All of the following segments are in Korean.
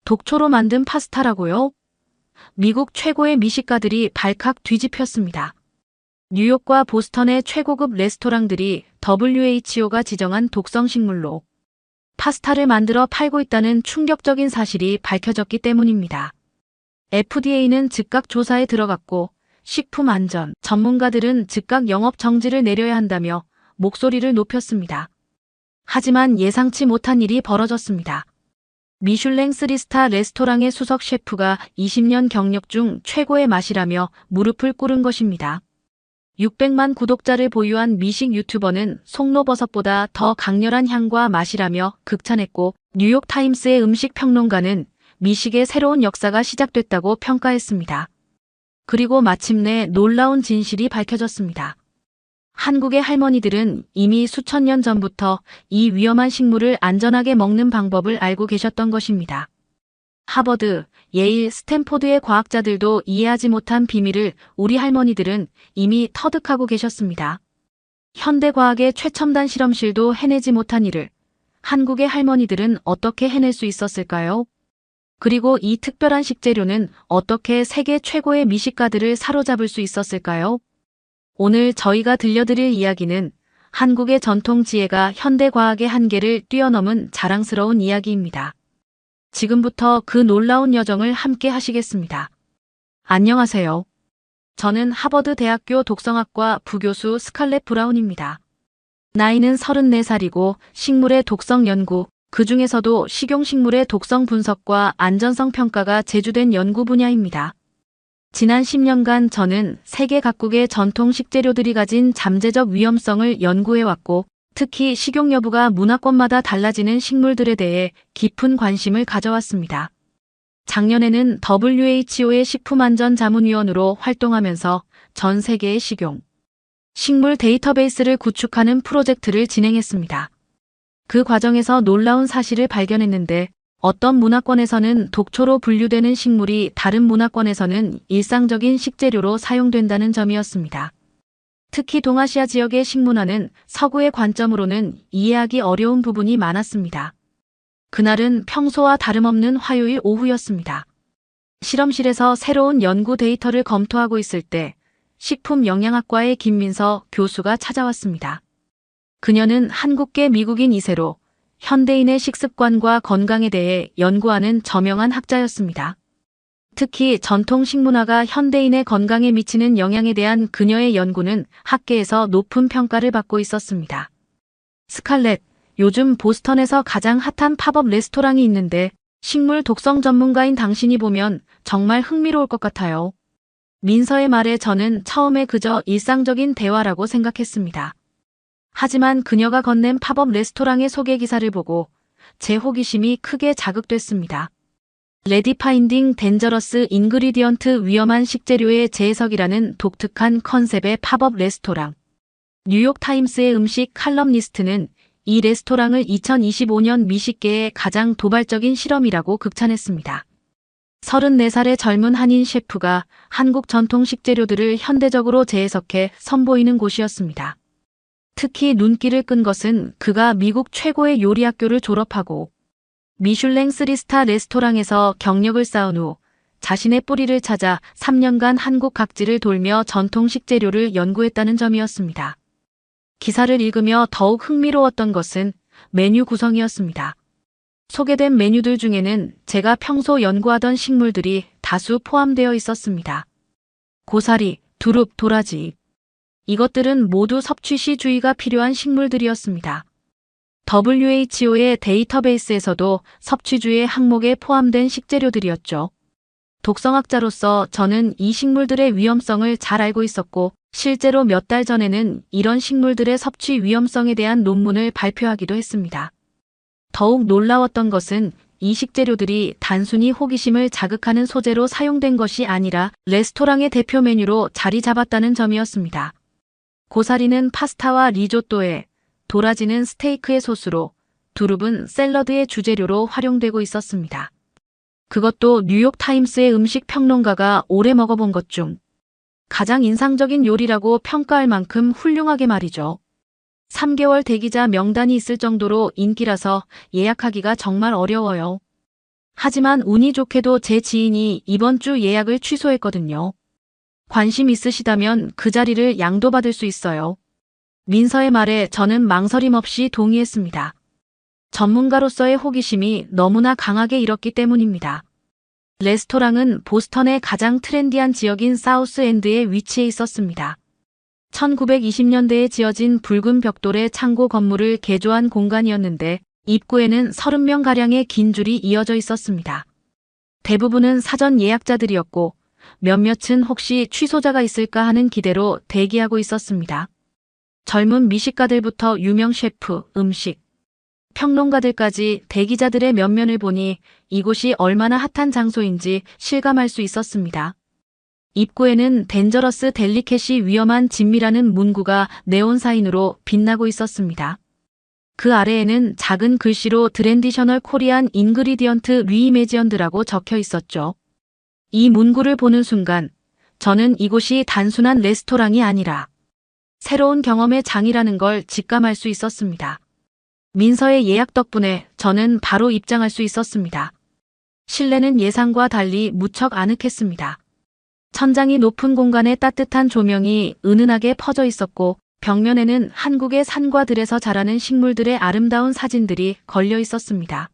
독초로 만든 파스타라고요? 미국 최고의 미식가들이 발칵 뒤집혔습니다. 뉴욕과 보스턴의 최고급 레스토랑들이 WHO가 지정한 독성 식물로 파스타를 만들어 팔고 있다는 충격적인 사실이 밝혀졌기 때문입니다. FDA는 즉각 조사에 들어갔고 식품안전 전문가들은 즉각 영업 정지를 내려야 한다며 목소리를 높였습니다. 하지만 예상치 못한 일이 벌어졌습니다. 미슐랭 3스타 레스토랑의 수석 셰프가 20년 경력 중 최고의 맛이라며 무릎을 꿇은 것입니다. 600만 구독자를 보유한 미식 유튜버는 송로버섯보다 더 강렬한 향과 맛이라며 극찬했고, 뉴욕타임스의 음식 평론가는 미식의 새로운 역사가 시작됐다고 평가했습니다. 그리고 마침내 놀라운 진실이 밝혀졌습니다. 한국의 할머니들은 이미 수천 년 전부터 이 위험한 식물을 안전하게 먹는 방법을 알고 계셨던 것입니다. 하버드, 예일, 스탠포드의 과학자들도 이해하지 못한 비밀을 우리 할머니들은 이미 터득하고 계셨습니다. 현대과학의 최첨단 실험실도 해내지 못한 일을 한국의 할머니들은 어떻게 해낼 수 있었을까요? 그리고 이 특별한 식재료는 어떻게 세계 최고의 미식가들을 사로잡을 수 있었을까요? 오늘 저희가 들려드릴 이야기는 한국의 전통 지혜가 현대과학의 한계를 뛰어넘은 자랑스러운 이야기입니다. 지금부터 그 놀라운 여정을 함께 하시겠습니다. 안녕하세요. 저는 하버드 대학교 독성학과 부교수 스칼렛 브라운입니다. 나이는 34살이고 식물의 독성 연구, 그 중에서도 식용식물의 독성 분석과 안전성 평가가 제주된 연구 분야입니다. 지난 10년간 저는 세계 각국의 전통 식재료들이 가진 잠재적 위험성을 연구해왔고, 특히 식용 여부가 문화권마다 달라지는 식물들에 대해 깊은 관심을 가져왔습니다. 작년에는 WHO의 식품안전자문위원으로 활동하면서 전 세계의 식물 데이터베이스를 구축하는 프로젝트를 진행했습니다. 그 과정에서 놀라운 사실을 발견했는데, 어떤 문화권에서는 독초로 분류되는 식물이 다른 문화권에서는 일상적인 식재료로 사용된다는 점이었습니다. 특히 동아시아 지역의 식문화는 서구의 관점으로는 이해하기 어려운 부분이 많았습니다. 그날은 평소와 다름없는 화요일 오후였습니다. 실험실에서 새로운 연구 데이터를 검토하고 있을 때 식품영양학과의 김민서 교수가 찾아왔습니다. 그녀는 한국계 미국인 2세로 현대인의 식습관과 건강에 대해 연구하는 저명한 학자였습니다. 특히 전통 식문화가 현대인의 건강에 미치는 영향에 대한 그녀의 연구는 학계에서 높은 평가를 받고 있었습니다. 스칼렛, 요즘 보스턴에서 가장 핫한 팝업 레스토랑이 있는데 식물 독성 전문가인 당신이 보면 정말 흥미로울 것 같아요. 민서의 말에 저는 처음에 그저 일상적인 대화라고 생각했습니다. 하지만 그녀가 건넨 팝업 레스토랑의 소개 기사를 보고 제 호기심이 크게 자극됐습니다. 레디파인딩 덴저러스 인그리디언트 위험한 식재료의 재해석이라는 독특한 컨셉의 팝업 레스토랑. 뉴욕타임스의 음식 칼럼니스트는 이 레스토랑을 2025년 미식계의 가장 도발적인 실험이라고 극찬했습니다. 34살의 젊은 한인 셰프가 한국 전통 식재료들을 현대적으로 재해석해 선보이는 곳이었습니다. 특히 눈길을 끈 것은 그가 미국 최고의 요리 학교를 졸업하고 미슐랭 3스타 레스토랑에서 경력을 쌓은 후 자신의 뿌리를 찾아 3년간 한국 각지를 돌며 전통 식재료를 연구했다는 점이었습니다. 기사를 읽으며 더욱 흥미로웠던 것은 메뉴 구성이었습니다. 소개된 메뉴들 중에는 제가 평소 연구하던 식물들이 다수 포함되어 있었습니다. 고사리, 두릅, 도라지. 이것들은 모두 섭취 시 주의가 필요한 식물들이었습니다. WHO의 데이터베이스에서도 섭취주의 항목에 포함된 식재료들이었죠. 독성학자로서 저는 이 식물들의 위험성을 잘 알고 있었고, 실제로 몇 달 전에는 이런 식물들의 섭취 위험성에 대한 논문을 발표하기도 했습니다. 더욱 놀라웠던 것은 이 식재료들이 단순히 호기심을 자극하는 소재로 사용된 것이 아니라 레스토랑의 대표 메뉴로 자리 잡았다는 점이었습니다. 고사리는 파스타와 리조또에, 도라지는 스테이크의 소스로, 두릅은 샐러드의 주재료로 활용되고 있었습니다. 그것도 뉴욕타임스의 음식 평론가가 오래 먹어본 것 중 가장 인상적인 요리라고 평가할 만큼 훌륭하게 말이죠. 3개월 대기자 명단이 있을 정도로 인기라서 예약하기가 정말 어려워요. 하지만 운이 좋게도 제 지인이 이번 주 예약을 취소했거든요. 관심 있으시다면 그 자리를 양도받을 수 있어요. 민서의 말에 저는 망설임 없이 동의했습니다. 전문가로서의 호기심이 너무나 강하게 일었기 때문입니다. 레스토랑은 보스턴의 가장 트렌디한 지역인 사우스엔드에 위치해 있었습니다. 1920년대에 지어진 붉은 벽돌의 창고 건물을 개조한 공간이었는데 입구에는 30명가량의 긴 줄이 이어져 있었습니다. 대부분은 사전 예약자들이었고 몇몇은 혹시 취소자가 있을까 하는 기대로 대기하고 있었습니다. 젊은 미식가들부터 유명 셰프, 음식, 평론가들까지 대기자들의 면면을 보니 이곳이 얼마나 핫한 장소인지 실감할 수 있었습니다. 입구에는 덴저러스 델리켓이 위험한 진미라는 문구가 네온 사인으로 빛나고 있었습니다. 그 아래에는 작은 글씨로 트랜디셔널 코리안 인그리디언트 리이매지언드라고 적혀 있었죠. 이 문구를 보는 순간 저는 이곳이 단순한 레스토랑이 아니라 새로운 경험의 장이라는 걸 직감할 수 있었습니다. 민서의 예약 덕분에 저는 바로 입장할 수 있었습니다. 실내는 예상과 달리 무척 아늑했습니다. 천장이 높은 공간에 따뜻한 조명이 은은하게 퍼져 있었고 벽면에는 한국의 산과 들에서 자라는 식물들의 아름다운 사진들이 걸려 있었습니다.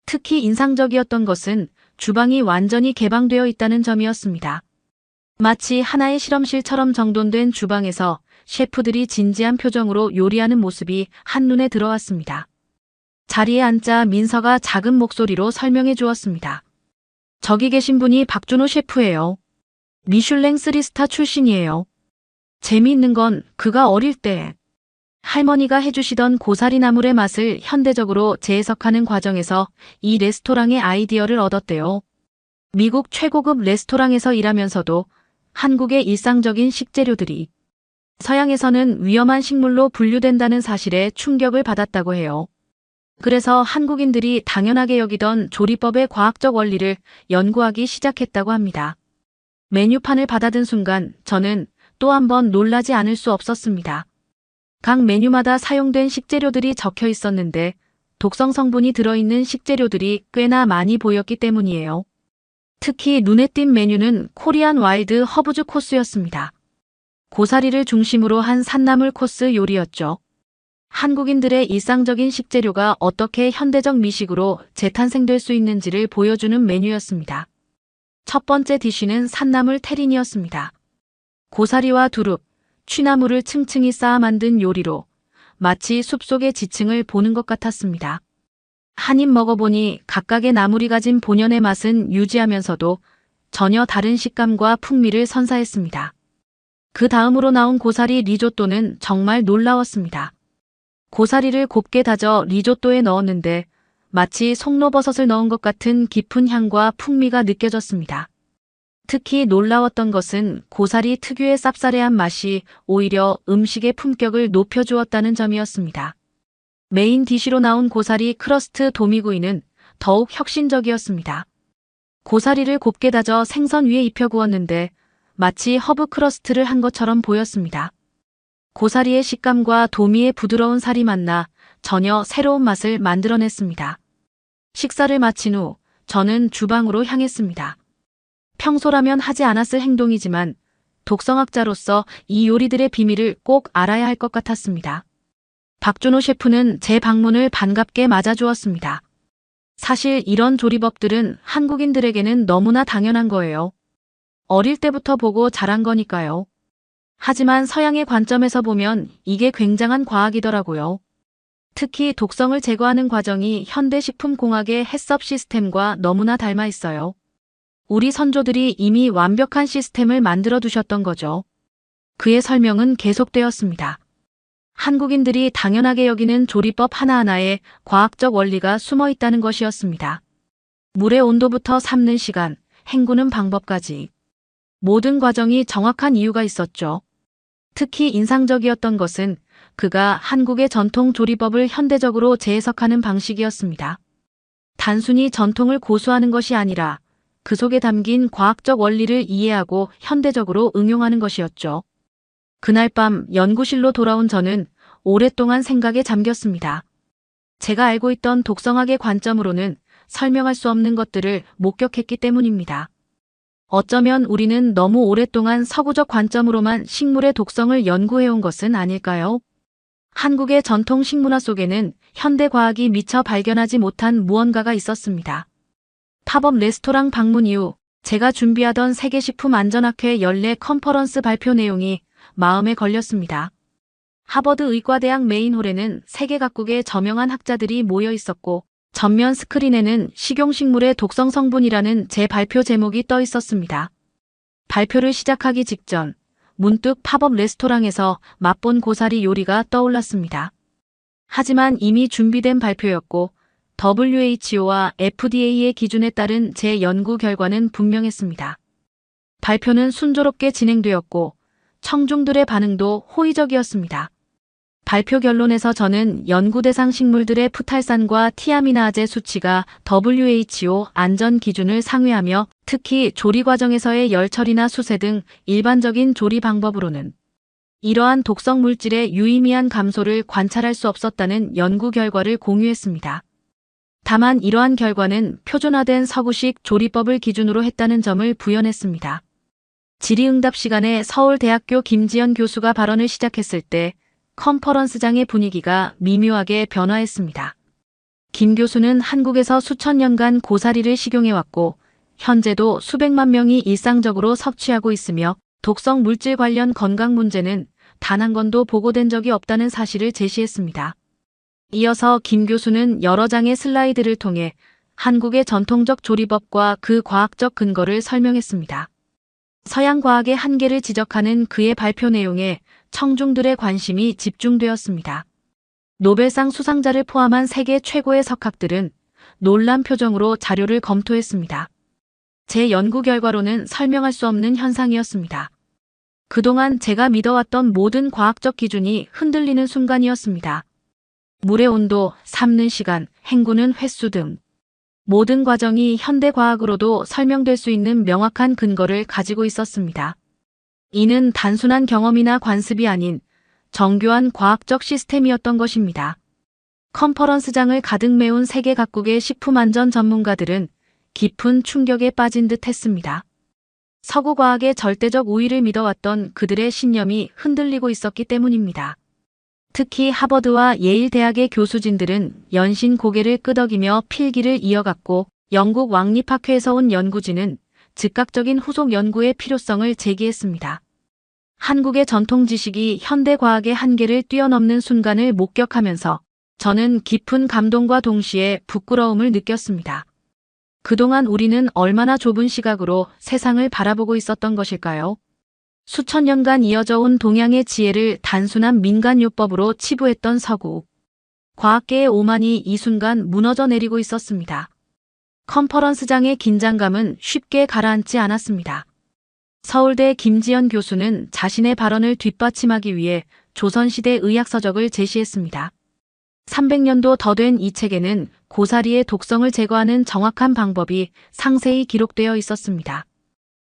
특히 인상적이었던 것은 주방이 완전히 개방되어 있다는 점이었습니다. 마치 하나의 실험실처럼 정돈된 주방에서 셰프들이 진지한 표정으로 요리하는 모습이 한눈에 들어왔습니다. 자리에 앉자 민서가 작은 목소리로 설명해 주었습니다. 저기 계신 분이 박준호 셰프예요. 미슐랭 3스타 출신이에요. 재미있는 건 그가 어릴 때 할머니가 해주시던 고사리 나물의 맛을 현대적으로 재해석하는 과정에서 이 레스토랑의 아이디어를 얻었대요. 미국 최고급 레스토랑에서 일하면서도 한국의 일상적인 식재료들이 서양에서는 위험한 식물로 분류된다는 사실에 충격을 받았다고 해요. 그래서 한국인들이 당연하게 여기던 조리법의 과학적 원리를 연구하기 시작했다고 합니다. 메뉴판을 받아든 순간 저는 또 한 번 놀라지 않을 수 없었습니다. 각 메뉴마다 사용된 식재료들이 적혀 있었는데 독성 성분이 들어있는 식재료들이 꽤나 많이 보였기 때문이에요. 특히 눈에 띈 메뉴는 코리안 와일드 허브즈 코스였습니다. 고사리를 중심으로 한 산나물 코스 요리였죠. 한국인들의 일상적인 식재료가 어떻게 현대적 미식으로 재탄생될 수 있는지를 보여주는 메뉴였습니다. 첫 번째 디쉬는 산나물 테린이었습니다. 고사리와 두릅, 취나물을 층층이 쌓아 만든 요리로 마치 숲속의 지층을 보는 것 같았습니다. 한 입 먹어보니 각각의 나물이 가진 본연의 맛은 유지하면서도 전혀 다른 식감과 풍미를 선사했습니다. 그 다음으로 나온 고사리 리조또는 정말 놀라웠습니다. 고사리를 곱게 다져 리조또에 넣었는데 마치 송로버섯을 넣은 것 같은 깊은 향과 풍미가 느껴졌습니다. 특히 놀라웠던 것은 고사리 특유의 쌉싸래한 맛이 오히려 음식의 품격을 높여주었다는 점이었습니다. 메인 디쉬로 나온 고사리 크러스트 도미구이는 더욱 혁신적이었습니다. 고사리를 곱게 다져 생선 위에 입혀 구웠는데 마치 허브 크러스트를 한 것처럼 보였습니다. 고사리의 식감과 도미의 부드러운 살이 만나 전혀 새로운 맛을 만들어냈습니다. 식사를 마친 후 저는 주방으로 향했습니다. 평소라면 하지 않았을 행동이지만 독성학자로서 이 요리들의 비밀을 꼭 알아야 할 것 같았습니다. 박준호 셰프는 제 방문을 반갑게 맞아주었습니다. 사실 이런 조리법들은 한국인들에게는 너무나 당연한 거예요. 어릴 때부터 보고 자란 거니까요. 하지만 서양의 관점에서 보면 이게 굉장한 과학이더라고요. 특히 독성을 제거하는 과정이 현대식품공학의 해썹 시스템과 너무나 닮아 있어요. 우리 선조들이 이미 완벽한 시스템을 만들어 두셨던 거죠. 그의 설명은 계속되었습니다. 한국인들이 당연하게 여기는 조리법 하나하나에 과학적 원리가 숨어 있다는 것이었습니다. 물의 온도부터 삶는 시간, 헹구는 방법까지 모든 과정이 정확한 이유가 있었죠. 특히 인상적이었던 것은 그가 한국의 전통 조리법을 현대적으로 재해석하는 방식이었습니다. 단순히 전통을 고수하는 것이 아니라 그 속에 담긴 과학적 원리를 이해하고 현대적으로 응용하는 것이었죠. 그날 밤 연구실로 돌아온 저는 오랫동안 생각에 잠겼습니다. 제가 알고 있던 독성학의 관점으로는 설명할 수 없는 것들을 목격했기 때문입니다. 어쩌면 우리는 너무 오랫동안 서구적 관점으로만 식물의 독성을 연구해온 것은 아닐까요? 한국의 전통 식문화 속에는 현대 과학이 미처 발견하지 못한 무언가가 있었습니다. 팝업 레스토랑 방문 이후 제가 준비하던 세계식품안전학회 연례 컨퍼런스 발표 내용이 마음에 걸렸습니다. 하버드 의과대학 메인홀에는 세계 각국의 저명한 학자들이 모여 있었고 전면 스크린에는 식용식물의 독성 성분이라는 제 발표 제목이 떠 있었습니다. 발표를 시작하기 직전 문득 팝업 레스토랑에서 맛본 고사리 요리가 떠올랐습니다. 하지만 이미 준비된 발표였고 WHO와 FDA의 기준에 따른 제 연구 결과는 분명했습니다. 발표는 순조롭게 진행되었고 청중들의 반응도 호의적이었습니다. 발표 결론에서 저는 연구 대상 식물들의 프탈산과 티아미나아제 수치가 WHO 안전 기준을 상회하며 특히 조리 과정에서의 열 처리나 수세 등 일반적인 조리 방법으로는 이러한 독성 물질의 유의미한 감소를 관찰할 수 없었다는 연구 결과를 공유했습니다. 다만 이러한 결과는 표준화된 서구식 조리법을 기준으로 했다는 점을 부연했습니다. 질의응답 시간에 서울대학교 김지연 교수가 발언을 시작했을 때 컨퍼런스장의 분위기가 미묘하게 변화했습니다. 김 교수는 한국에서 수천 년간 고사리를 식용해왔고 현재도 수백만 명이 일상적으로 섭취하고 있으며 독성 물질 관련 건강 문제는 단 한 건도 보고된 적이 없다는 사실을 제시했습니다. 이어서 김 교수는 여러 장의 슬라이드를 통해 한국의 전통적 조리법과 그 과학적 근거를 설명했습니다. 서양 과학의 한계를 지적하는 그의 발표 내용에 청중들의 관심이 집중되었습니다. 노벨상 수상자를 포함한 세계 최고의 석학들은 놀란 표정으로 자료를 검토했습니다. 제 연구 결과로는 설명할 수 없는 현상이었습니다. 그동안 제가 믿어왔던 모든 과학적 기준이 흔들리는 순간이었습니다. 물의 온도, 삶는 시간, 헹구는 횟수 등 모든 과정이 현대 과학으로도 설명될 수 있는 명확한 근거를 가지고 있었습니다. 이는 단순한 경험이나 관습이 아닌 정교한 과학적 시스템이었던 것입니다. 컨퍼런스장을 가득 메운 세계 각국의 식품안전 전문가들은 깊은 충격에 빠진 듯 했습니다. 서구 과학의 절대적 우위를 믿어왔던 그들의 신념이 흔들리고 있었기 때문입니다. 특히 하버드와 예일 대학의 교수진들은 연신 고개를 끄덕이며 필기를 이어갔고 영국 왕립학회에서 온 연구진은 즉각적인 후속 연구의 필요성을 제기했습니다. 한국의 전통 지식이 현대 과학의 한계를 뛰어넘는 순간을 목격하면서 저는 깊은 감동과 동시에 부끄러움을 느꼈습니다. 그동안 우리는 얼마나 좁은 시각으로 세상을 바라보고 있었던 것일까요? 수천 년간 이어져 온 동양의 지혜를 단순한 민간요법으로 치부했던 서구. 과학계의 오만이 이 순간 무너져 내리고 있었습니다. 컨퍼런스장의 긴장감은 쉽게 가라앉지 않았습니다. 서울대 김지연 교수는 자신의 발언을 뒷받침하기 위해 조선시대 의학서적을 제시했습니다. 300년도 더 된 이 책에는 고사리의 독성을 제거하는 정확한 방법이 상세히 기록되어 있었습니다.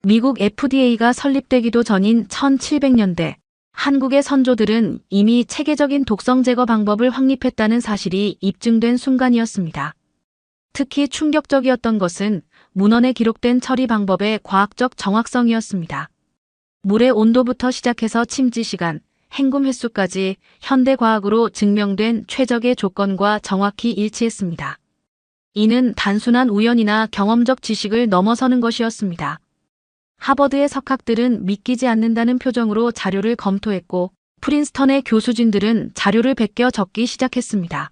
미국 FDA가 설립되기도 전인 1700년대, 한국의 선조들은 이미 체계적인 독성 제거 방법을 확립했다는 사실이 입증된 순간이었습니다. 특히 충격적이었던 것은 문헌에 기록된 처리 방법의 과학적 정확성이었습니다. 물의 온도부터 시작해서 침지 시간, 헹굼 횟수까지 현대 과학으로 증명된 최적의 조건과 정확히 일치했습니다. 이는 단순한 우연이나 경험적 지식을 넘어서는 것이었습니다. 하버드의 석학들은 믿기지 않는다는 표정으로 자료를 검토했고 프린스턴의 교수진들은 자료를 베껴 적기 시작했습니다.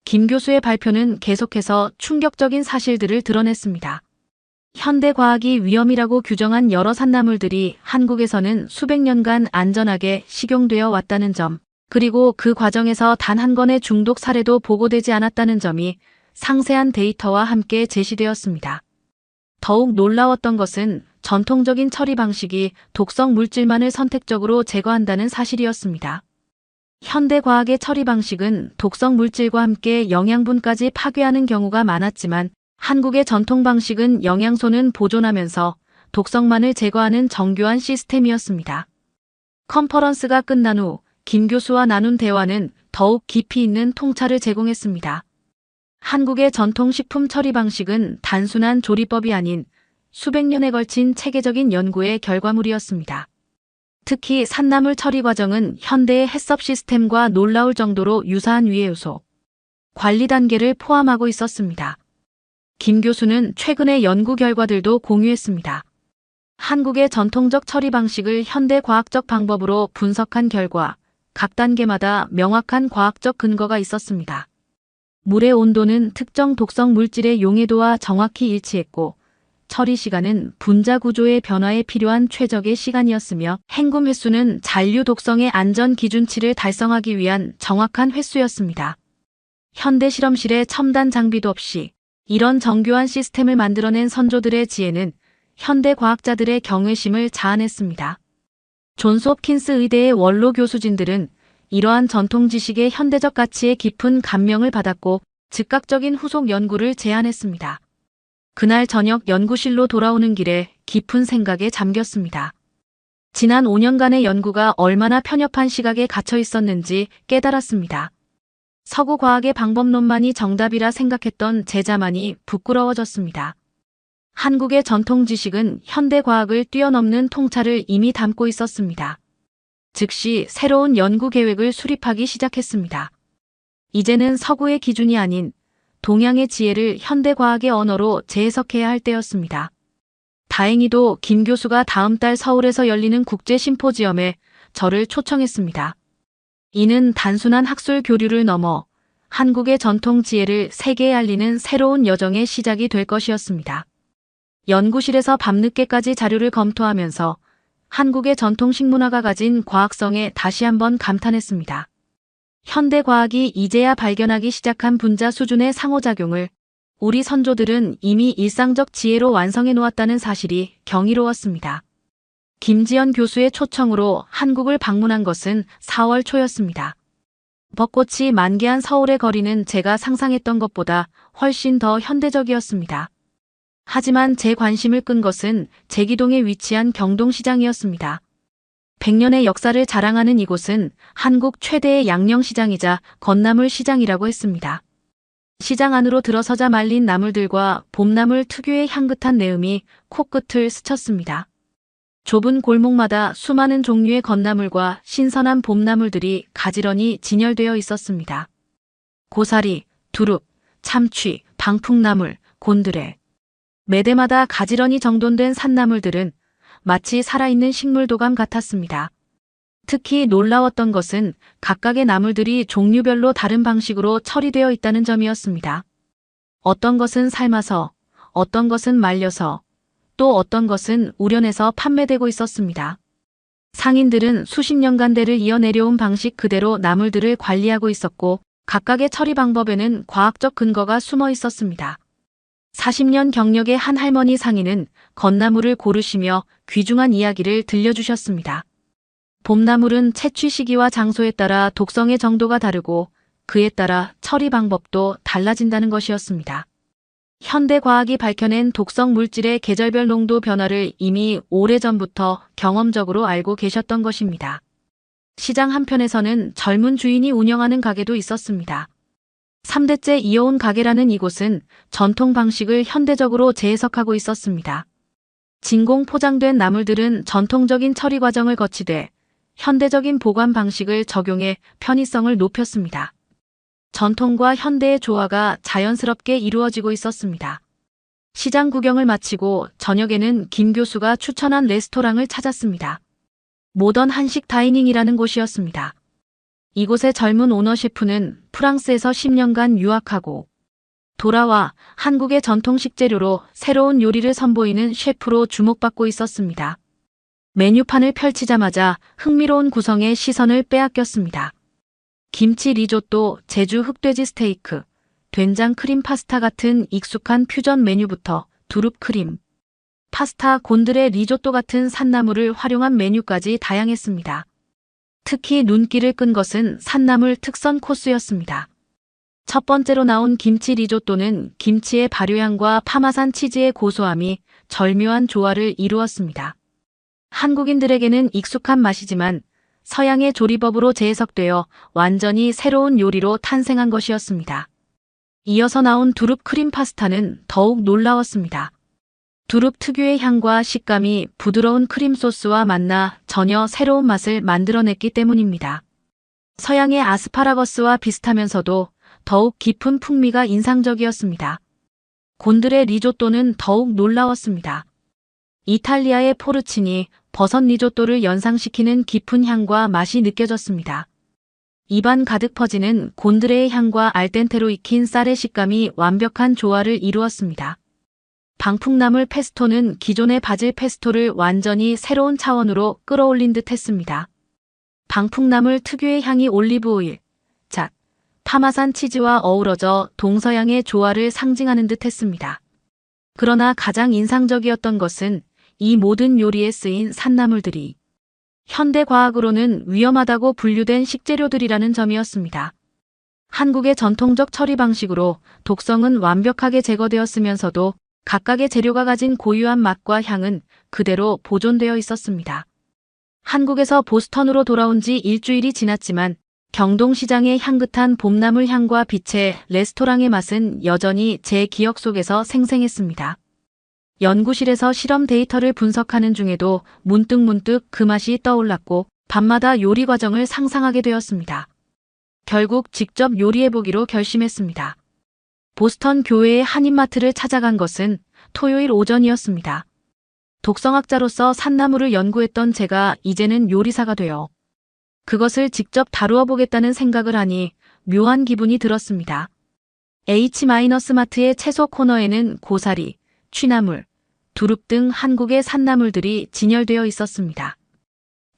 김 교수의 발표는 계속해서 충격적인 사실들을 드러냈습니다. 현대 과학이 위험이라고 규정한 여러 산나물들이 한국에서는 수백 년간 안전하게 식용되어 왔다는 점, 그리고 그 과정에서 단 한 건의 중독 사례도 보고되지 않았다는 점이 상세한 데이터와 함께 제시되었습니다. 더욱 놀라웠던 것은 전통적인 처리 방식이 독성 물질만을 선택적으로 제거한다는 사실이었습니다. 현대 과학의 처리 방식은 독성 물질과 함께 영양분까지 파괴하는 경우가 많았지만 한국의 전통 방식은 영양소는 보존하면서 독성만을 제거하는 정교한 시스템이었습니다. 컨퍼런스가 끝난 후 김 교수와 나눈 대화는 더욱 깊이 있는 통찰을 제공했습니다. 한국의 전통 식품 처리 방식은 단순한 조리법이 아닌 수백 년에 걸친 체계적인 연구의 결과물이었습니다. 특히 산나물 처리 과정은 현대의 해썹 시스템과 놀라울 정도로 유사한 위해 요소, 관리 단계를 포함하고 있었습니다. 김 교수는 최근의 연구 결과들도 공유했습니다. 한국의 전통적 처리 방식을 현대 과학적 방법으로 분석한 결과 각 단계마다 명확한 과학적 근거가 있었습니다. 물의 온도는 특정 독성 물질의 용해도와 정확히 일치했고 처리 시간은 분자 구조의 변화에 필요한 최적의 시간이었으며 헹굼 횟수는 잔류 독성의 안전 기준치를 달성하기 위한 정확한 횟수였습니다. 현대 실험실에 첨단 장비도 없이 이런 정교한 시스템을 만들어낸 선조들의 지혜는 현대 과학자들의 경외심을 자아냈습니다. 존스 홉킨스 의대의 원로 교수진들은 이러한 전통 지식의 현대적 가치에 깊은 감명을 받았고 즉각적인 후속 연구를 제안했습니다. 그날 저녁 연구실로 돌아오는 길에 깊은 생각에 잠겼습니다. 지난 5년간의 연구가 얼마나 편협한 시각에 갇혀 있었는지 깨달았습니다. 서구 과학의 방법론만이 정답이라 생각했던 제자만이 부끄러워졌습니다. 한국의 전통 지식은 현대 과학을 뛰어넘는 통찰을 이미 담고 있었습니다. 즉시 새로운 연구 계획을 수립하기 시작했습니다. 이제는 서구의 기준이 아닌 동양의 지혜를 현대 과학의 언어로 재해석해야 할 때였습니다. 다행히도 김 교수가 다음 달 서울에서 열리는 국제 심포지엄에 저를 초청했습니다. 이는 단순한 학술 교류를 넘어 한국의 전통 지혜를 세계에 알리는 새로운 여정의 시작이 될 것이었습니다. 연구실에서 밤늦게까지 자료를 검토하면서 한국의 전통 식문화가 가진 과학성에 다시 한번 감탄했습니다. 현대 과학이 이제야 발견하기 시작한 분자 수준의 상호작용을 우리 선조들은 이미 일상적 지혜로 완성해 놓았다는 사실이 경이로웠습니다. 김지연 교수의 초청으로 한국을 방문한 것은 4월 초였습니다. 벚꽃이 만개한 서울의 거리는 제가 상상했던 것보다 훨씬 더 현대적이었습니다. 하지만 제 관심을 끈 것은 제기동에 위치한 경동시장이었습니다. 100년의 역사를 자랑하는 이곳은 한국 최대의 양념시장이자 건나물 시장이라고 했습니다. 시장 안으로 들어서자 말린 나물들과 봄나물 특유의 향긋한 내음이 코끝을 스쳤습니다. 좁은 골목마다 수많은 종류의 건나물과 신선한 봄나물들이 가지런히 진열되어 있었습니다. 고사리, 두릅, 참취, 방풍나물, 곤드레. 매대마다 가지런히 정돈된 산나물들은 마치 살아있는 식물도감 같았습니다. 특히 놀라웠던 것은 각각의 나물들이 종류별로 다른 방식으로 처리되어 있다는 점이었습니다. 어떤 것은 삶아서, 어떤 것은 말려서, 또 어떤 것은 우려내서 판매되고 있었습니다. 상인들은 수십 년간대를 이어내려온 방식 그대로 나물들을 관리하고 있었고 각각의 처리 방법에는 과학적 근거가 숨어 있었습니다. 40년 경력의 한 할머니 상인은 건나물을 고르시며 귀중한 이야기를 들려주셨습니다. 봄나물은 채취 시기와 장소에 따라 독성의 정도가 다르고 그에 따라 처리 방법도 달라진다는 것이었습니다. 현대 과학이 밝혀낸 독성 물질의 계절별 농도 변화를 이미 오래전부터 경험적으로 알고 계셨던 것입니다. 시장 한편에서는 젊은 주인이 운영하는 가게도 있었습니다. 3대째 이어온 가게라는 이곳은 전통 방식을 현대적으로 재해석하고 있었습니다. 진공 포장된 나물들은 전통적인 처리 과정을 거치되 현대적인 보관 방식을 적용해 편의성을 높였습니다. 전통과 현대의 조화가 자연스럽게 이루어지고 있었습니다. 시장 구경을 마치고 저녁에는 김 교수가 추천한 레스토랑을 찾았습니다. 모던 한식 다이닝이라는 곳이었습니다. 이곳의 젊은 오너 셰프는 프랑스에서 10년간 유학하고 돌아와 한국의 전통 식재료로 새로운 요리를 선보이는 셰프로 주목받고 있었습니다. 메뉴판을 펼치자마자 흥미로운 구성에 시선을 빼앗겼습니다. 김치 리조또, 제주 흑돼지 스테이크, 된장 크림 파스타 같은 익숙한 퓨전 메뉴부터 두릅 크림, 파스타, 곤드레 리조또 같은 산나물을 활용한 메뉴까지 다양했습니다. 특히 눈길을 끈 것은 산나물 특선 코스였습니다. 첫 번째로 나온 김치 리조또는 김치의 발효향과 파마산 치즈의 고소함이 절묘한 조화를 이루었습니다. 한국인들에게는 익숙한 맛이지만 서양의 조리법으로 재해석되어 완전히 새로운 요리로 탄생한 것이었습니다. 이어서 나온 두릅 크림 파스타는 더욱 놀라웠습니다. 두릅 특유의 향과 식감이 부드러운 크림 소스와 만나 전혀 새로운 맛을 만들어냈기 때문입니다. 서양의 아스파라거스와 비슷하면서도 더욱 깊은 풍미가 인상적이었습니다. 곤드레 리조또는 더욱 놀라웠습니다. 이탈리아의 포르치니, 버섯 리조또를 연상시키는 깊은 향과 맛이 느껴졌습니다. 입안 가득 퍼지는 곤드레의 향과 알덴테로 익힌 쌀의 식감이 완벽한 조화를 이루었습니다. 방풍나물 페스토는 기존의 바질 페스토를 완전히 새로운 차원으로 끌어올린 듯 했습니다. 방풍나물 특유의 향이 올리브 오일, 잣, 파마산 치즈와 어우러져 동서양의 조화를 상징하는 듯 했습니다. 그러나 가장 인상적이었던 것은 이 모든 요리에 쓰인 산나물들이 현대 과학으로는 위험하다고 분류된 식재료들이라는 점이었습니다. 한국의 전통적 처리 방식으로 독성은 완벽하게 제거되었으면서도 각각의 재료가 가진 고유한 맛과 향은 그대로 보존되어 있었습니다. 한국에서 보스턴으로 돌아온 지 일주일이 지났지만 경동시장의 향긋한 봄나물 향과 빛의 레스토랑의 맛은 여전히 제 기억 속에서 생생했습니다. 연구실에서 실험 데이터를 분석하는 중에도 문득문득 그 맛이 떠올랐고 밤마다 요리 과정을 상상하게 되었습니다. 결국 직접 요리해보기로 결심했습니다. 보스턴 교회의 한인마트를 찾아간 것은 토요일 오전이었습니다. 독성학자로서 산나물을 연구했던 제가 이제는 요리사가 되어 그것을 직접 다루어 보겠다는 생각을 하니 묘한 기분이 들었습니다. H-마트의 채소 코너에는 고사리, 취나물, 두릅 등 한국의 산나물들이 진열되어 있었습니다.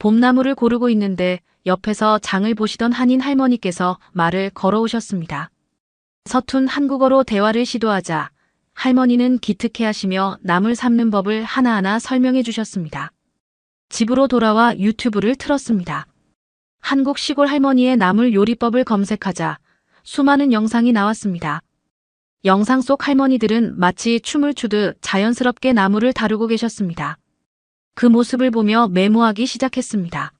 봄나물을 고르고 있는데 옆에서 장을 보시던 한인 할머니께서 말을 걸어오셨습니다. 서툰 한국어로 대화를 시도하자 할머니는 기특해하시며 나물 삶는 법을 하나하나 설명해 주셨습니다. 집으로 돌아와 유튜브를 틀었습니다. 한국 시골 할머니의 나물 요리법을 검색하자 수많은 영상이 나왔습니다. 영상 속 할머니들은 마치 춤을 추듯 자연스럽게 나물을 다루고 계셨습니다. 그 모습을 보며 메모하기 시작했습니다.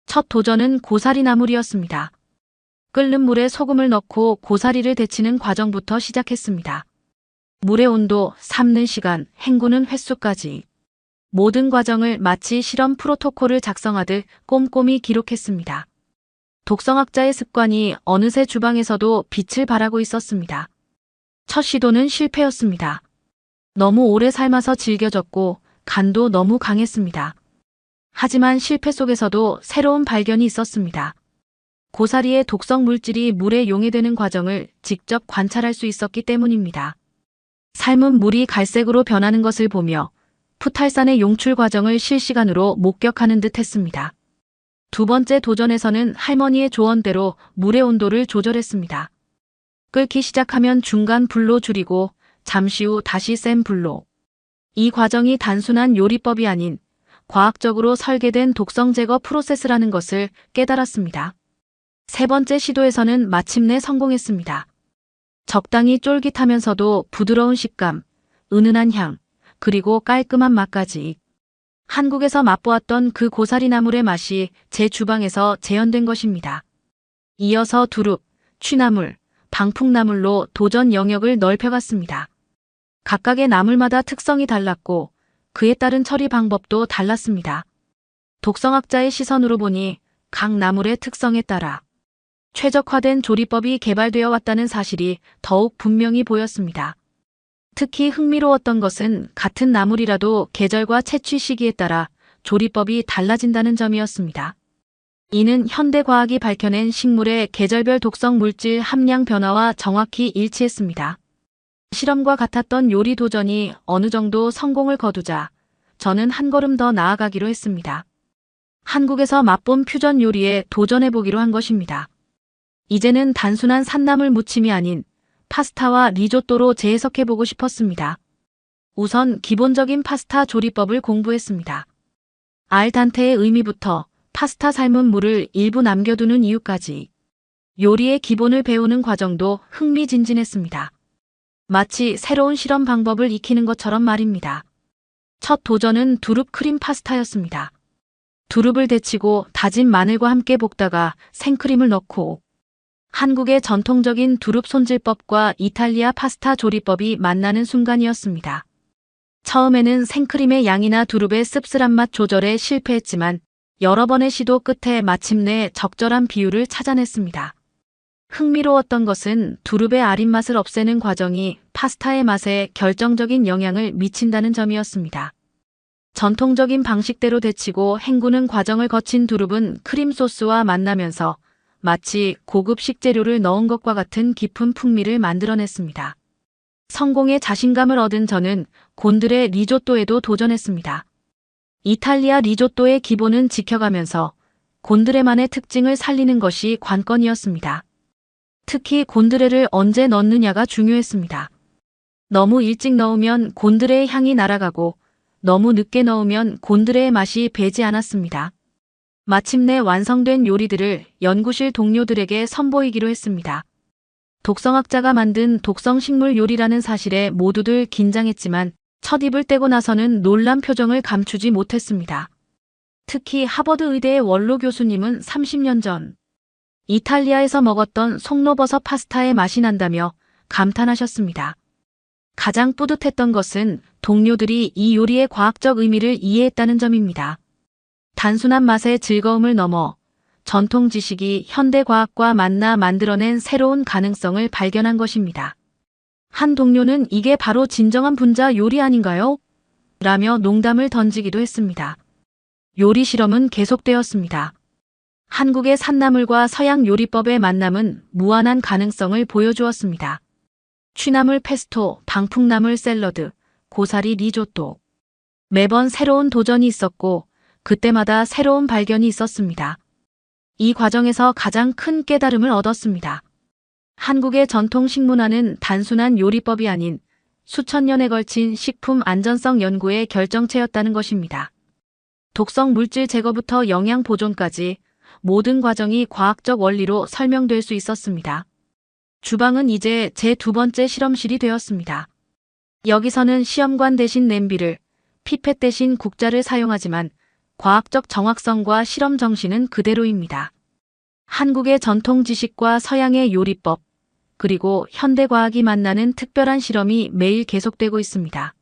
첫 도전은 고사리 나물이었습니다. 끓는 물에 소금을 넣고 고사리를 데치는 과정부터 시작했습니다. 물의 온도, 삶는 시간, 헹구는 횟수까지 모든 과정을 마치 실험 프로토콜을 작성하듯 꼼꼼히 기록했습니다. 독성학자의 습관이 어느새 주방에서도 빛을 발하고 있었습니다. 첫 시도는 실패였습니다. 너무 오래 삶아서 질겨졌고 간도 너무 강했습니다. 하지만 실패 속에서도 새로운 발견이 있었습니다. 고사리의 독성 물질이 물에 용해되는 과정을 직접 관찰할 수 있었기 때문입니다. 삶은 물이 갈색으로 변하는 것을 보며 푸탈산의 용출 과정을 실시간으로 목격하는 듯 했습니다. 두 번째 도전에서는 할머니의 조언대로 물의 온도를 조절했습니다. 끓기 시작하면 중간 불로 줄이고 잠시 후 다시 센 불로. 이 과정이 단순한 요리법이 아닌 과학적으로 설계된 독성 제거 프로세스라는 것을 깨달았습니다. 세 번째 시도에서는 마침내 성공했습니다. 적당히 쫄깃하면서도 부드러운 식감, 은은한 향, 그리고 깔끔한 맛까지. 한국에서 맛보았던 그 고사리 나물의 맛이 제 주방에서 재현된 것입니다. 이어서 두릅, 취나물, 방풍나물로 도전 영역을 넓혀갔습니다. 각각의 나물마다 특성이 달랐고 그에 따른 처리 방법도 달랐습니다. 독성학자의 시선으로 보니 각 나물의 특성에 따라 최적화된 조리법이 개발되어 왔다는 사실이 더욱 분명히 보였습니다. 특히 흥미로웠던 것은 같은 나물이라도 계절과 채취 시기에 따라 조리법이 달라진다는 점이었습니다. 이는 현대 과학이 밝혀낸 식물의 계절별 독성 물질 함량 변화와 정확히 일치했습니다. 실험과 같았던 요리 도전이 어느 정도 성공을 거두자 저는 한 걸음 더 나아가기로 했습니다. 한국에서 맛본 퓨전 요리에 도전해보기로 한 것입니다. 이제는 단순한 산나물 무침이 아닌 파스타와 리조또로 재해석해보고 싶었습니다. 우선 기본적인 파스타 조리법을 공부했습니다. 알단테의 의미부터 파스타 삶은 물을 일부 남겨두는 이유까지 요리의 기본을 배우는 과정도 흥미진진했습니다. 마치 새로운 실험 방법을 익히는 것처럼 말입니다. 첫 도전은 두릅 크림 파스타였습니다. 두릅을 데치고 다진 마늘과 함께 볶다가 생크림을 넣고 한국의 전통적인 두릅 손질법과 이탈리아 파스타 조리법이 만나는 순간이었습니다. 처음에는 생크림의 양이나 두릅의 씁쓸한 맛 조절에 실패했지만 여러 번의 시도 끝에 마침내 적절한 비율을 찾아냈습니다. 흥미로웠던 것은 두릅의 아린 맛을 없애는 과정이 파스타의 맛에 결정적인 영향을 미친다는 점이었습니다. 전통적인 방식대로 데치고 헹구는 과정을 거친 두릅은 크림 소스와 만나면서 마치 고급 식재료를 넣은 것과 같은 깊은 풍미를 만들어냈습니다. 성공에 자신감을 얻은 저는 곤드레 리조또에도 도전했습니다. 이탈리아 리조또의 기본은 지켜가면서 곤드레만의 특징을 살리는 것이 관건이었습니다. 특히 곤드레를 언제 넣느냐가 중요했습니다. 너무 일찍 넣으면 곤드레의 향이 날아가고 너무 늦게 넣으면 곤드레의 맛이 배지 않았습니다. 마침내 완성된 요리들을 연구실 동료들에게 선보이기로 했습니다. 독성학자가 만든 독성식물 요리라는 사실에 모두들 긴장했지만 첫 입을 떼고 나서는 놀란 표정을 감추지 못했습니다. 특히 하버드 의대의 원로 교수님은 30년 전 이탈리아에서 먹었던 송로버섯 파스타의 맛이 난다며 감탄하셨습니다. 가장 뿌듯했던 것은 동료들이 이 요리의 과학적 의미를 이해했다는 점입니다. 단순한 맛의 즐거움을 넘어 전통 지식이 현대 과학과 만나 만들어낸 새로운 가능성을 발견한 것입니다. 한 동료는 이게 바로 진정한 분자 요리 아닌가요? 라며 농담을 던지기도 했습니다. 요리 실험은 계속되었습니다. 한국의 산나물과 서양 요리법의 만남은 무한한 가능성을 보여주었습니다. 취나물 페스토, 방풍나물 샐러드, 고사리 리조또. 매번 새로운 도전이 있었고 그때마다 새로운 발견이 있었습니다. 이 과정에서 가장 큰 깨달음을 얻었습니다. 한국의 전통 식문화는 단순한 요리법이 아닌 수천 년에 걸친 식품 안전성 연구의 결정체였다는 것입니다. 독성 물질 제거부터 영양 보존까지 모든 과정이 과학적 원리로 설명될 수 있었습니다. 주방은 이제 제 두 번째 실험실이 되었습니다. 여기서는 시험관 대신 냄비를, 피펫 대신 국자를 사용하지만 과학적 정확성과 실험 정신은 그대로입니다. 한국의 전통 지식과 서양의 요리법, 그리고 현대 과학이 만나는 특별한 실험이 매일 계속되고 있습니다.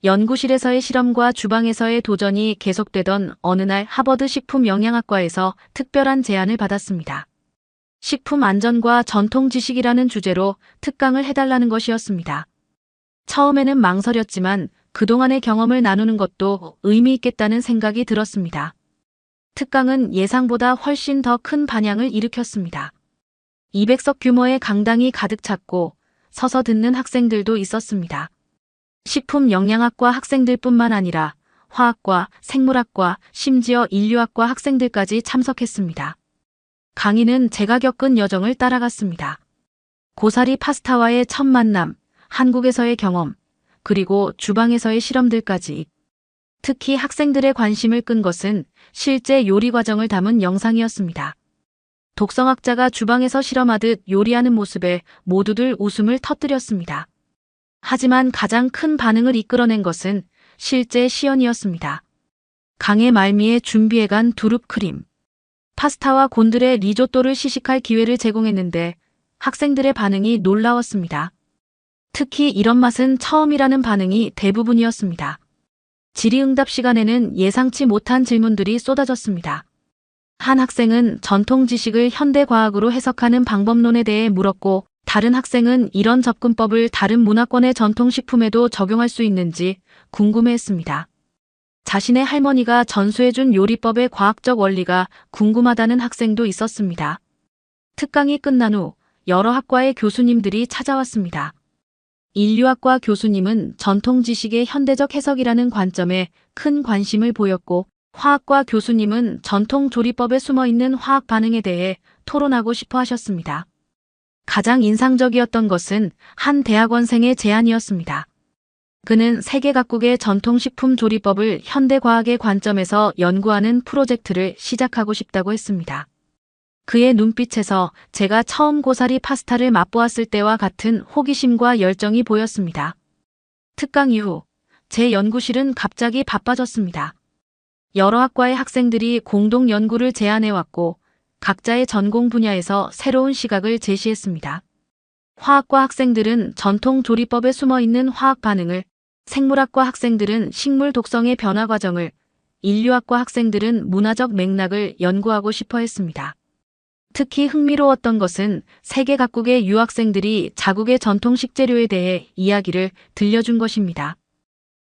연구실에서의 실험과 주방에서의 도전이 계속되던 어느 날 하버드 식품영양학과에서 특별한 제안을 받았습니다. 식품 안전과 전통 지식이라는 주제로 특강을 해달라는 것이었습니다. 처음에는 망설였지만 그동안의 경험을 나누는 것도 의미 있겠다는 생각이 들었습니다. 특강은 예상보다 훨씬 더 큰 반향을 일으켰습니다. 200석 규모의 강당이 가득 찼고 서서 듣는 학생들도 있었습니다. 식품영양학과 학생들뿐만 아니라 화학과, 생물학과, 심지어 인류학과 학생들까지 참석했습니다. 강의는 제가 겪은 여정을 따라갔습니다. 고사리 파스타와의 첫 만남, 한국에서의 경험, 그리고 주방에서의 실험들까지. 특히 학생들의 관심을 끈 것은 실제 요리 과정을 담은 영상이었습니다. 독성학자가 주방에서 실험하듯 요리하는 모습에 모두들 웃음을 터뜨렸습니다. 하지만 가장 큰 반응을 이끌어낸 것은 실제 시연이었습니다. 강의 말미에 준비해간 두릅 크림. 파스타와 곤드레 리조또를 시식할 기회를 제공했는데 학생들의 반응이 놀라웠습니다. 특히 이런 맛은 처음이라는 반응이 대부분이었습니다. 질의응답 시간에는 예상치 못한 질문들이 쏟아졌습니다. 한 학생은 전통 지식을 현대 과학으로 해석하는 방법론에 대해 물었고, 다른 학생은 이런 접근법을 다른 문화권의 전통식품에도 적용할 수 있는지 궁금해했습니다. 자신의 할머니가 전수해준 요리법의 과학적 원리가 궁금하다는 학생도 있었습니다. 특강이 끝난 후 여러 학과의 교수님들이 찾아왔습니다. 인류학과 교수님은 전통 지식의 현대적 해석이라는 관점에 큰 관심을 보였고, 화학과 교수님은 전통 조리법에 숨어있는 화학 반응에 대해 토론하고 싶어 하셨습니다. 가장 인상적이었던 것은 한 대학원생의 제안이었습니다. 그는 세계 각국의 전통식품 조리법을 현대과학의 관점에서 연구하는 프로젝트를 시작하고 싶다고 했습니다. 그의 눈빛에서 제가 처음 고사리 파스타를 맛보았을 때와 같은 호기심과 열정이 보였습니다. 특강 이후 제 연구실은 갑자기 바빠졌습니다. 여러 학과의 학생들이 공동 연구를 제안해왔고 각자의 전공 분야에서 새로운 시각을 제시했습니다. 화학과 학생들은 전통 조리법에 숨어있는 화학 반응을, 생물학과 학생들은 식물 독성의 변화 과정을, 인류학과 학생들은 문화적 맥락을 연구하고 싶어 했습니다. 특히 흥미로웠던 것은 세계 각국의 유학생들이 자국의 전통 식재료에 대해 이야기를 들려준 것입니다.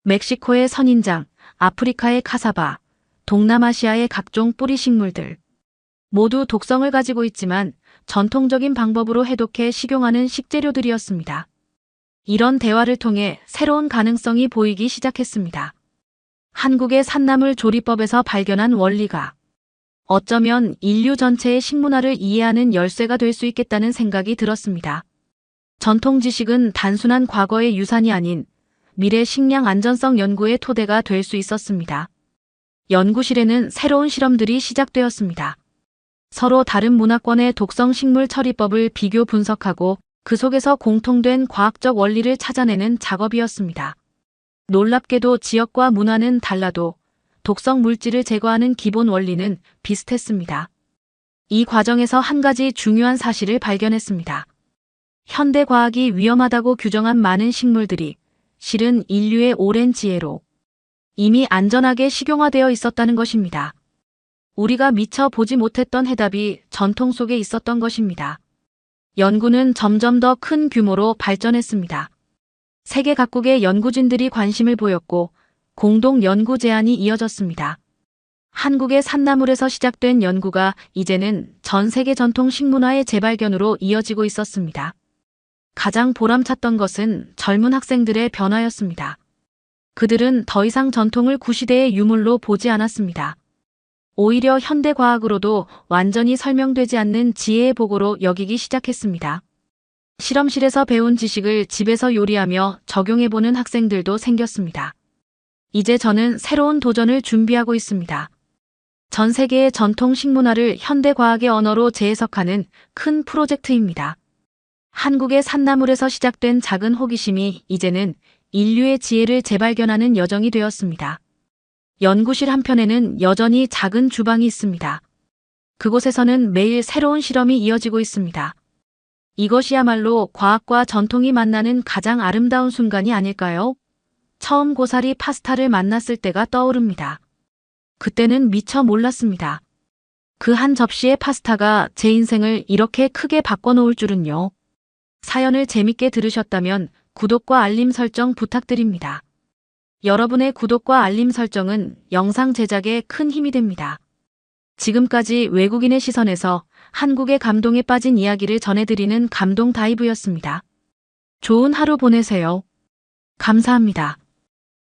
멕시코의 선인장, 아프리카의 카사바, 동남아시아의 각종 뿌리 식물들. 모두 독성을 가지고 있지만 전통적인 방법으로 해독해 식용하는 식재료들이었습니다. 이런 대화를 통해 새로운 가능성이 보이기 시작했습니다. 한국의 산나물 조리법에서 발견한 원리가 어쩌면 인류 전체의 식문화를 이해하는 열쇠가 될 수 있겠다는 생각이 들었습니다. 전통 지식은 단순한 과거의 유산이 아닌 미래 식량 안전성 연구의 토대가 될 수 있었습니다. 연구실에는 새로운 실험들이 시작되었습니다. 서로 다른 문화권의 독성 식물 처리법을 비교 분석하고 그 속에서 공통된 과학적 원리를 찾아내는 작업이었습니다. 놀랍게도 지역과 문화는 달라도 독성 물질을 제거하는 기본 원리는 비슷했습니다. 이 과정에서 한 가지 중요한 사실을 발견했습니다. 현대 과학이 위험하다고 규정한 많은 식물들이 실은 인류의 오랜 지혜로 이미 안전하게 식용화되어 있었다는 것입니다. 우리가 미처 보지 못했던 해답이 전통 속에 있었던 것입니다. 연구는 점점 더 큰 규모로 발전했습니다. 세계 각국의 연구진들이 관심을 보였고 공동 연구 제안이 이어졌습니다. 한국의 산나물에서 시작된 연구가 이제는 전 세계 전통 식문화의 재발견으로 이어지고 있었습니다. 가장 보람찼던 것은 젊은 학생들의 변화였습니다. 그들은 더 이상 전통을 구시대의 유물로 보지 않았습니다. 오히려 현대 과학으로도 완전히 설명되지 않는 지혜의 보고로 여기기 시작했습니다. 실험실에서 배운 지식을 집에서 요리하며 적용해보는 학생들도 생겼습니다. 이제 저는 새로운 도전을 준비하고 있습니다. 전 세계의 전통 식문화를 현대 과학의 언어로 재해석하는 큰 프로젝트입니다. 한국의 산나물에서 시작된 작은 호기심이 이제는 인류의 지혜를 재발견하는 여정이 되었습니다. 연구실 한편에는 여전히 작은 주방이 있습니다. 그곳에서는 매일 새로운 실험이 이어지고 있습니다. 이것이야말로 과학과 전통이 만나는 가장 아름다운 순간이 아닐까요? 처음 고사리 파스타를 만났을 때가 떠오릅니다. 그때는 미처 몰랐습니다. 그 한 접시의 파스타가 제 인생을 이렇게 크게 바꿔놓을 줄은요. 사연을 재밌게 들으셨다면 구독과 알림 설정 부탁드립니다. 여러분의 구독과 알림 설정은 영상 제작에 큰 힘이 됩니다. 지금까지 외국인의 시선에서 한국의 감동에 빠진 이야기를 전해드리는 감동 다이브였습니다. 좋은 하루 보내세요. 감사합니다.